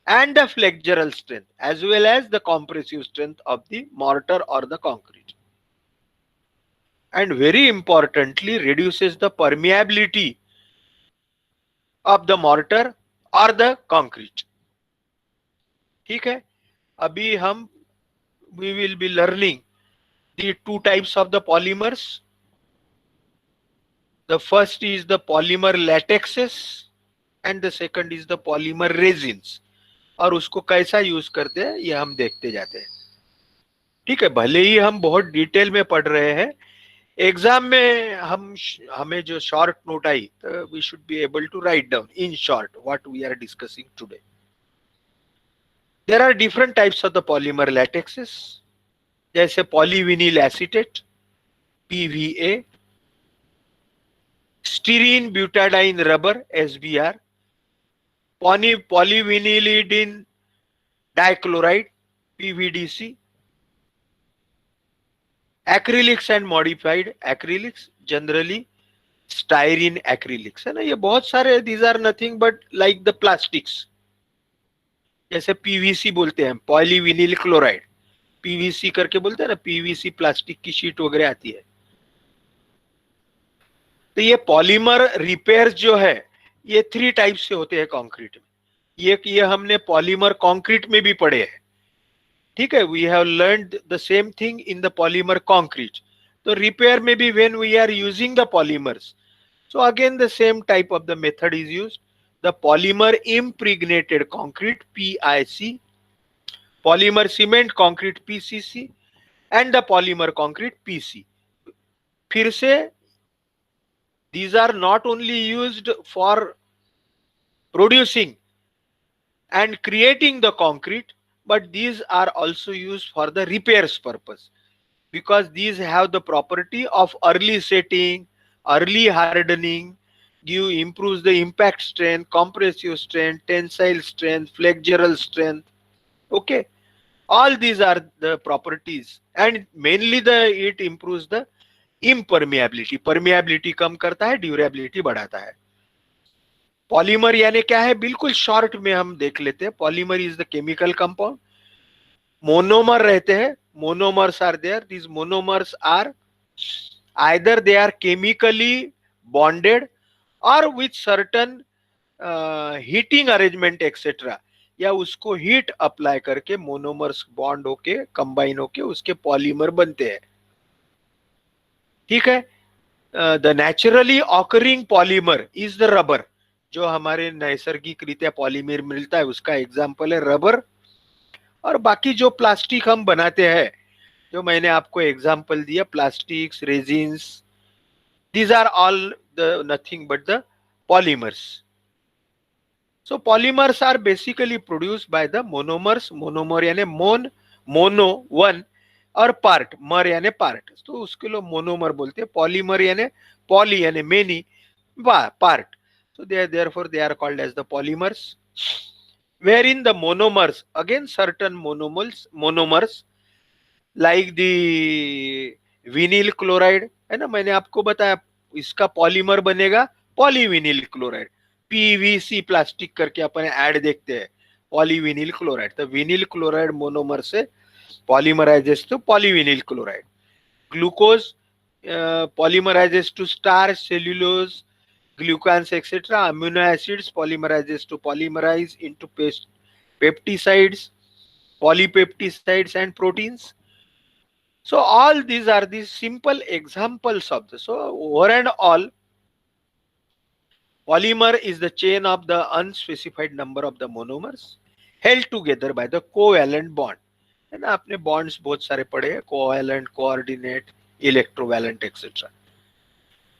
and the flexural strength as well as the compressive strength of the mortar or the concrete, and very importantly reduces the permeability of the mortar or the concrete. ठीक है, अभी हम we will be learning the two types of the polymers. The first is the polymer latexes and the second is the polymer resins. और उसको कैसा use करते हैं ये हम देखते जाते हैं. ठीक है, भले ही हम बहुत डिटेल में पढ़ रहे हैं, एग्जाम में हमें जो शॉर्ट नोट आई तो we should be able to write down in short what we are discussing today. There are different types of the polymer latexes, जैसे polyvinyl acetate PVA, styrene butadiene rubber SBR, polyvinylidene dichloride PVDC, acrylics and modified acrylics, generally styrene acrylics, है ना. ये बहुत सारे these are nothing but like the plastics, जैसे PVC बोलते हैं, polyvinyl chloride, PVC करके बोलते हैं ना, PVC प्लास्टिक की शीट वगैरह आती है. तो ये पॉलीमर रिपेयर जो है ये 3 टाइप से होते हैं कंक्रीट में. ये हमने पॉलीमर कंक्रीट में भी पढ़े हैं. ठीक है, we have learned the same thing in the polymer concrete. तो रिपेयर में भी when we are using the polymers, so again the same type of the method is used. The polymer impregnated concrete PIC, polymer cement concrete PCC, and the polymer concrete PC. फिर से these are not only used for producing and creating the concrete, but these are also used for the repairs purpose, because these have the property of early setting, early hardening, give improves the impact strength, compressive strength, tensile strength, flexural strength. Okay, all these are the properties, and mainly the it improves the impermeability. permeability कम करता है, durability बढ़ाता है. Polymer यानी क्या है, बिल्कुल short में हम देख लेते हैं. Polymer is the chemical compound. Monomer रहते हैं, monomers are there. These monomers are either they are chemically bonded और with certain heating arrangement etcetera, या उसको हीट अप्लाई करके मोनोमर्स बॉन्ड होके कंबाइन होके उसके पॉलीमर बनते हैं. ठीक है. The naturally occurring polymer is the rubber. जो हमारे नैसर्गिक रीत्या पॉलीमर मिलता है उसका एग्जाम्पल है रबर. और बाकी जो प्लास्टिक हम बनाते हैं, जो मैंने आपको एग्जाम्पल दिया, plastics, resins, these are all the nothing but the polymers. So polymers are basically produced by the monomers. Monomer यानी मोन, मोनो वन, और पार्ट, मर यानी पार्ट, तो उसके लोग मोनोमर बोलते हैं. पॉलीमर यानी पॉली यानी many, part. So therefore they are called as the polymers. Wherein the monomers, again certain monomers like the vinyl chloride है ना, मैंने आपको बताया इसका पॉलीमर बनेगा पॉलीविनिल क्लोराइड. पीवीसी प्लास्टिक करके अपन ऐड देखते हैं, पॉलीविनिल क्लोराइड. तो विनिल क्लोराइड मोनोमर से polymerises to polyvinyl chloride. Glucose polymerises to starch, cellulose, glucans etc. Amino acids polymerizes to polymerize into peptides, polypeptides and proteins. So all these are the simple examples of this. So over and all, polymer is the chain of the unspecified number of the monomers held together by the covalent bond. है ना, आपने bonds बहुत सारे पढ़े हैं, covalent, coordinate, electrovalent etc.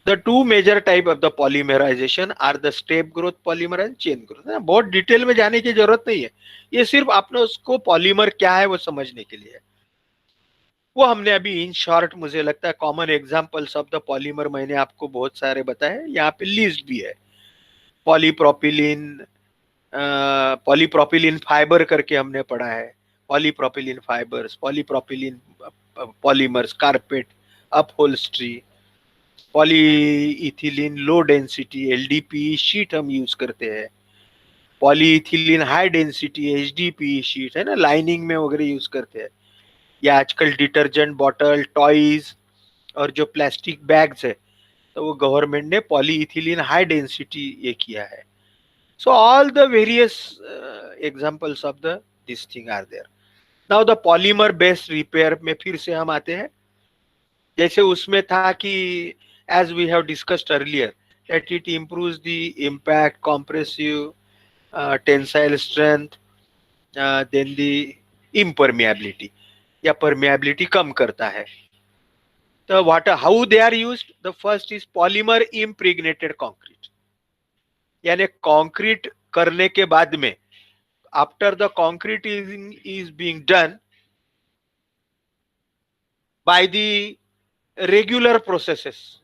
The two major type of the polymerization are the step growth polymer and chain growth. बहुत detail में जाने की जरूरत नहीं है, ये सिर्फ आपने उसको पॉलीमर क्या है वो समझने के लिए है. वो हमने अभी इन शॉर्ट, मुझे लगता है common examples of the polymer मैंने आपको बहुत सारे बताए. यहाँ पे लिस्ट भी है. पॉलीप्रोपिलीन, पॉलीप्रोपिलीन फाइबर करके हमने पढ़ा है, polypropylene fibres, polypropylene polymers, carpet, upholstery, polyethylene low density LDP sheet हम यूज करते हैं, polyethylene high density HDP sheet है ना, लाइनिंग में वगैरह यूज करते हैं. या आजकल डिटर्जेंट बॉटल, टॉयज और जो प्लास्टिक बैग्स है, तो वो गवर्नमेंट ने पॉलीइथिलीन हाई डेंसिटी ये किया है. So all the various examples of the this thing are there. Now the polymer based repair में फिर से हम आते हैं. जैसे उसमें था कि as we have discussed earlier, that it improves the impact, compressive, tensile strength, then the impermeability, या permeability कम करता है. तो how they are used? The first is polymer impregnated concrete. यानी concrete करने के बाद में, after the concrete is being done by the regular processes,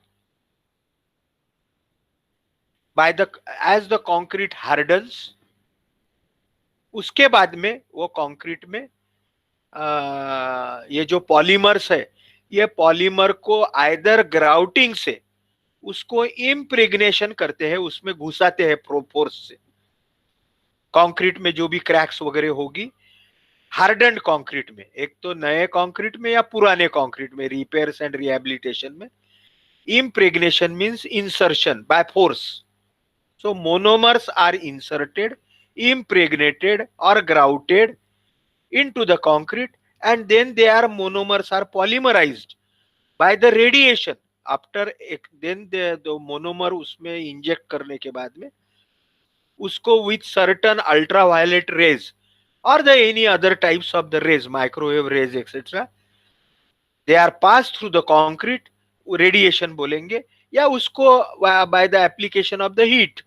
as the concrete hardens, उसके बाद में वो कंक्रीट में ये जो पॉलीमर्स है, ये पॉलीमर को आइदर ग्राउटिंग से उसको इम्प्रेग्नेशन करते हैं, उसमें घुसाते हैं फोर्स से. कंक्रीट में जो भी क्रैक्स वगैरह होगी हार्डन्ड कंक्रीट में, एक तो नए कंक्रीट में या पुराने कंक्रीट में, रिपेयर्स एंड रिहेबिलिटेशन में, impregnation means insertion by force. So monomers are inserted, impregnated or grouted into the concrete, and then their monomers are polymerized by the radiation. After then the monomer उसमें inject करने के बाद में उसको with certain ultraviolet rays or the any other types of the rays, microwave rays etc. They are passed through the concrete. Radiation बोलेंगे, या उसको by the application of the heat,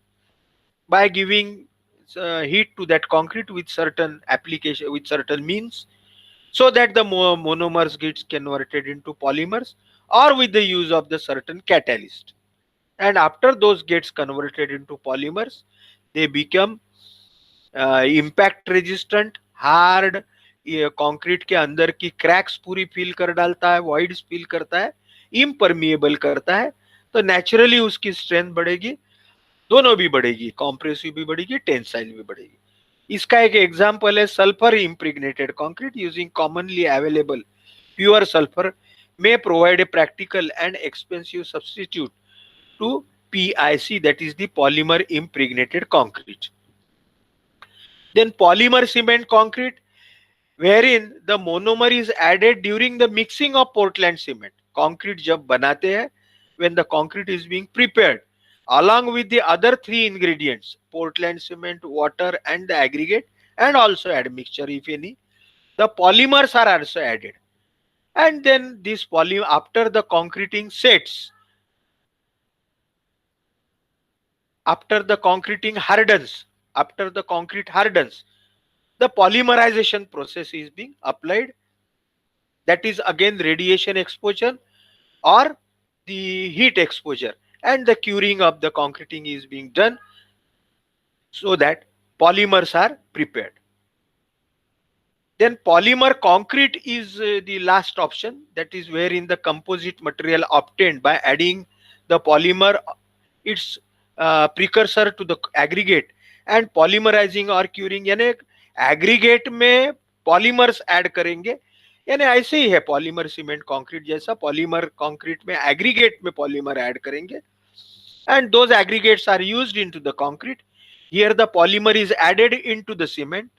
by giving heat to that concrete with certain application, with certain means, so that the monomers gets converted into polymers, or with the use of the certain catalyst. And after those gets converted into polymers, they become impact resistant, hard, concrete के अंदर की cracks पूरी fill कर डालता है, voids fill करता है, impermeable करता है, तो नेचुरली उसकी स्ट्रेंथ बढ़ेगी, दोनों भी बढ़ेगी, कॉम्प्रेसिव भी बढ़ेगी, टेंसाइल भी बढ़ेगी। इसका एक एग्जांपल है sulphur impregnated concrete using commonly available pure sulphur may provide a practical and expensive substitute to PIC, that is the polymer impregnated concrete. Then polymer cement concrete, wherein the monomer is added during the mixing of Portland cement. Concrete जब बनाते हैं, when the concrete is being prepared, along with the other three ingredients, Portland cement, water and the aggregate, and also admixture if any, the polymers are also added. And then this polymer, after the concreting sets, after the concreting hardens, after the concrete hardens, the polymerization process is being applied. That is again radiation exposure or the heat exposure, and the curing of the concreting is being done so that polymers are prepared. Then polymer concrete is the last option, that is wherein the composite material obtained by adding the polymer, its precursor to the aggregate, and polymerizing or curing, यानी aggregate में polymers add करेंगे, यानी ऐसे ही है polymer cement concrete जैसा, polymer concrete में aggregate में polymer add करेंगे, and those aggregates are used into the concrete. Here the polymer is added into the cement,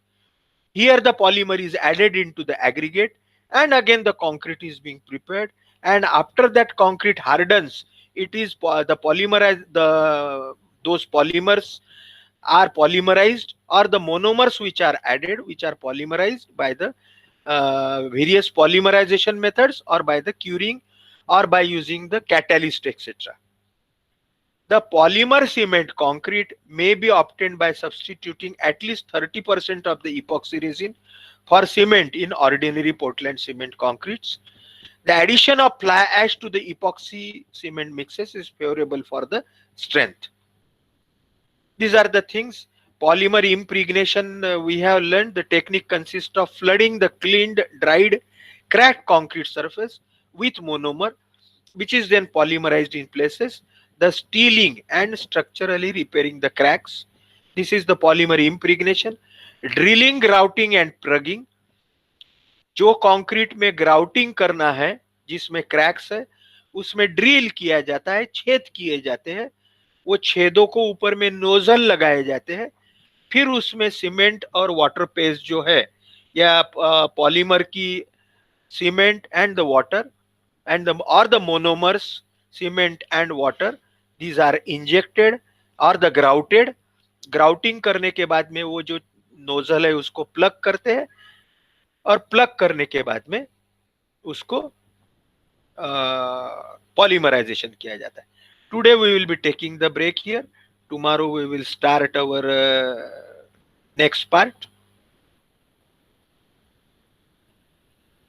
here the polymer is added into the aggregate, and again the concrete is being prepared, and after that concrete hardens, it is the polymerized, those polymers are polymerized, or the monomers which are added, which are polymerized by the various polymerization methods, or by the curing, or by using the catalyst, etc. The polymer cement concrete may be obtained by substituting at least 30% of the epoxy resin for cement in ordinary Portland cement concretes. The addition of fly ash to the epoxy cement mixes is favorable for the strength. These are the things. Polymer impregnation, we have learned the technique consists of flooding the cleaned, dried, cracked concrete surface with monomer, which is then polymerized in places, thus sealing and structurally repairing the cracks. This is the polymer impregnation. Drilling, grouting and plugging. जो concrete में grouting करना है, जिसमें cracks है, उसमें drill किया जाता है, छेद किए जाते हैं, वो छेदों को ऊपर में नोजल लगाए जाते हैं, फिर उसमें सीमेंट और वाटर पेस्ट जो है, या पॉलीमर की cement and the water and the or the monomers cement and water, these are injected or the grouted. Grouting करने के बाद में वो जो नोजल है उसको प्लग करते हैं, और प्लग करने के बाद में उसको पॉलीमराइजेशन किया जाता है. Today we will be taking the break here. Tomorrow we will start our next part.